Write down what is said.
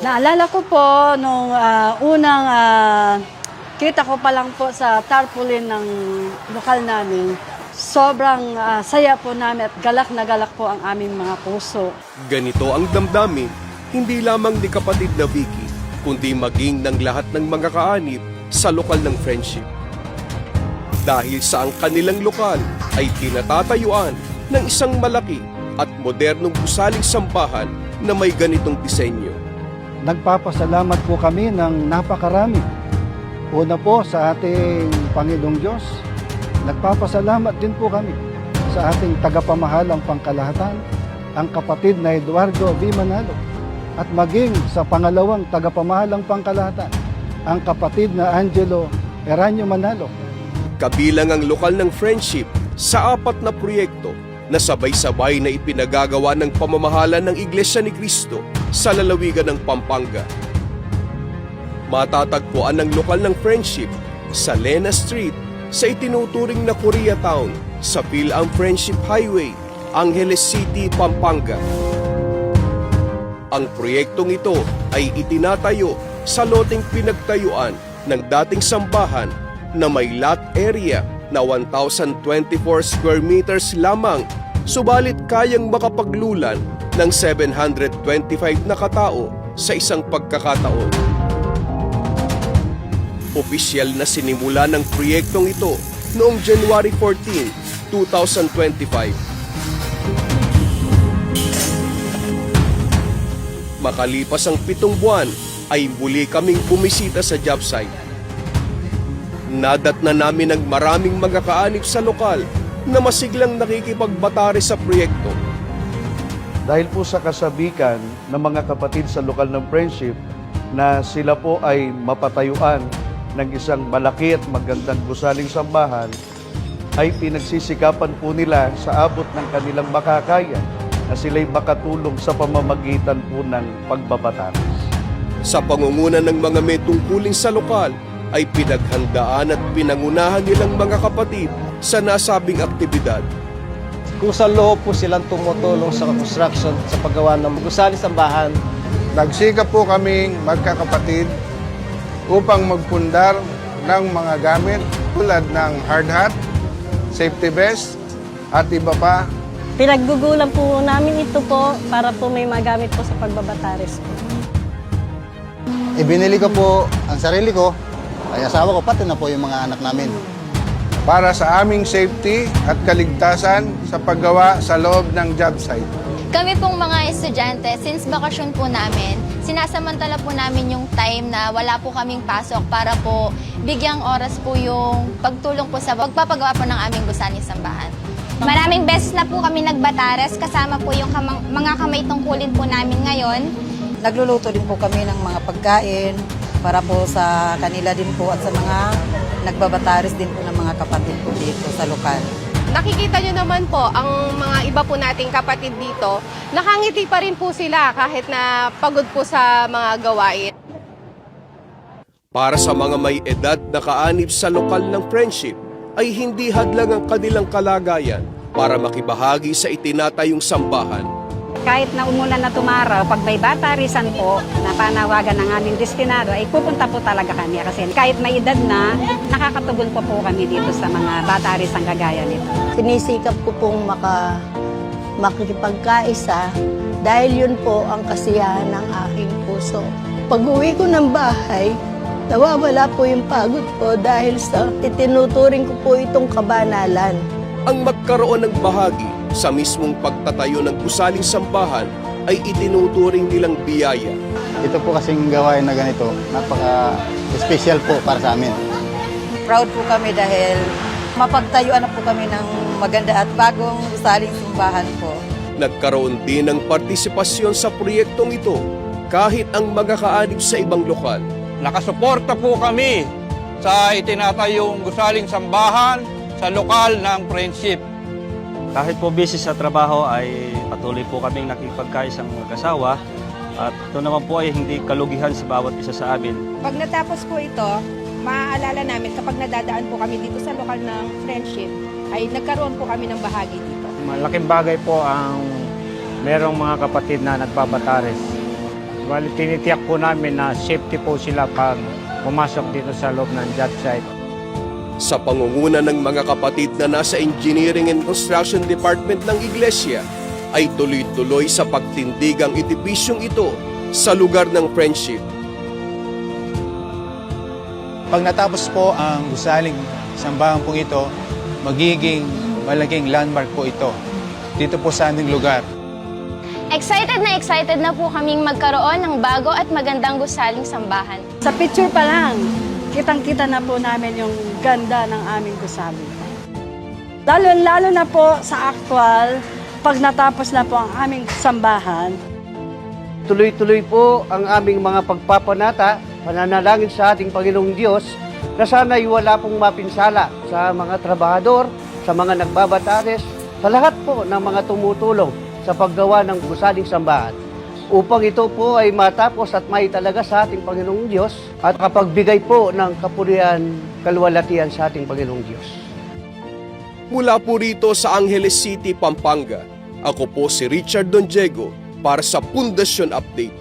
Naalala ko po nung unang kita ko pa lang po sa tarpaulin ng lokal namin, sobrang saya po namin at galak na galak po ang aming mga puso. Ganito ang damdamin, hindi lamang ni kapatid na Vicky, kundi maging ng lahat ng mga kaanib sa lokal ng Friendship. Dahil sa ang kanilang lokal ay tinatatayuan ng isang malaki at modernong gusaling sambahan na may ganitong disenyo. Nagpapasalamat po kami ng napakarami. Una po sa ating Panginoong Diyos. Nagpapasalamat din po kami sa ating tagapamahalang pangkalahatan, ang kapatid na Eduardo V. Manalo. At maging sa pangalawang tagapamahalang pangkalahatan, ang kapatid na Angelo Eranio Manalo. Kabilang ang lokal ng Friendship sa 4 na proyekto na sabay-sabay na ipinagagawa ng pamamahala ng Iglesia ni Cristo sa lalawigan ng Pampanga. Matatagpuan ang lokal ng Friendship sa Lena Street sa itinuturing na Koreatown sa PhilAm Friendship Highway, Angeles City, Pampanga. Ang proyektong ito ay itinatayo sa loteng pinagtayuan ng dating sambahan na may lot area na 1,024 square meters lamang, subalit kayang makapaglulan ng 725 na katao sa isang pagkakataon. Opisyal na sinimula ng proyektong ito noong January 14, 2025. Makalipas ang 7 buwan ay muli kaming bumisita sa job site. Nadat na namin ang maraming mga kaanib sa lokal na masiglang nakikipagbatari sa proyekto. Dahil po sa kasabikan ng mga kapatid sa lokal ng Friendship na sila po ay mapatayuan ng isang malaki at magandang gusaling sambahan, ay pinagsisikapan po nila sa abot ng kanilang makakaya na sila'y makatulong sa pamamagitan po ng pagbabataris. Sa pangunguna ng mga may tungkulin sa lokal, ay pinaghandaan at pinangunahan nilang mga kapatid sa nasabing aktibidad. Kung sa loob po silang tumutulong sa construction sa paggawa ng gusaling sambahan. Nagsikap po kaming magkakapatid upang magpundar ng mga gamit tulad ng hard hat, safety vest, at iba pa. Pinaggugulan po namin ito po para po may magamit po sa pagbabataris po. Ibinili ko po ang sarili ko, ay asawa ko, pati na po yung mga anak namin. Para sa aming safety at kaligtasan sa paggawa sa loob ng job site. Kami pong mga estudyante, since bakasyon po namin, sinasamantala po namin yung time na wala po kaming pasok para po bigyang oras po yung pagtulong po sa pagpapagawa po ng aming gusaling sambahan. Maraming beses na po kami nagbatares, kasama po yung mga kamay tungkulin po namin ngayon. Nagluluto din po kami ng mga pagkain para po sa kanila din po at sa mga nagbabataris din po ng mga kapatid po dito sa lokal. Nakikita nyo naman po ang mga iba po nating kapatid dito, nakangiti pa rin po sila kahit na pagod po sa mga gawain. Para sa mga may edad na kaanib sa lokal ng Friendship, ay hindi hadlang ang kanilang kalagayan para makibahagi sa itinatayong sambahan. Kahit na umulan na tumaraw, pag may batarisan po na panawagan ng aming destinado, ay pupunta po talaga kami. Kasi kahit may edad na, nakakatugon po kami dito sa mga batarisang gagaya nito. Sinisikap ko pong makikipagkaisa dahil yun po ang kasiyahan ng aking puso. Pag-uwi ko ng bahay, nawawala po yung pagod ko dahil sa itinuturing ko po itong kabanalan. Ang magkaroon ng bahagi sa mismong pagtatayo ng gusaling sambahan ay itinuturing nilang biyaya. Ito po kasing gawain na ganito, napaka-special po para sa amin. Proud po kami dahil mapagtayuan na po kami ng maganda at bagong gusaling sambahan po. Nagkaroon din ng partisipasyon sa proyektong ito kahit ang mga kaanib sa ibang lokal. Nakasuporta po kami sa itinatayong gusaling sambahan sa lokal ng Friendship. Kahit po busy sa trabaho ay patuloy po kaming nakipagkaisang mag-asawa at ito naman po ay hindi kalugihan sa bawat isa sa amin. Pag natapos po ito, maaalala namin kapag nadadaan po kami dito sa lokal ng Friendship, ay nagkaroon po kami ng bahagi dito. Malaking bagay po ang merong mga kapatid na nagbabatares. Bali, tinitiyak po namin na safety po sila pag pumasok dito sa loob ng job site. Sa pangunguna ng mga kapatid na nasa Engineering and Construction Department ng Iglesia, ay tuloy-tuloy sa pagtindig ang edipisyong ito sa lugar ng Friendship. Pag natapos po ang gusaling sambahan po ito, magiging malaking landmark po ito dito po sa aming lugar. Excited na po kaming magkaroon ng bago at magandang gusaling sambahan. Sa picture pa lang, kitang-kita na po namin yung ganda ng aming gusali. Lalo na po sa actual, pag natapos na po ang aming sambahan. Tuloy-tuloy po ang aming mga pagpapanata, pananalangin sa ating Panginoong Diyos na sana'y wala pong mapinsala sa mga trabahador, sa mga nagbabatares, sa lahat po ng mga tumutulong sa paggawa ng gusaling sambahan, upang ito po ay matapos at maitalaga sa ating Panginoong Diyos at kapagbigay po ng kapurihan, kaluwalhatian sa ating Panginoong Diyos. Mula po rito sa Angeles City, Pampanga, ako po si Richard Don Diego para sa Pundasyon Update.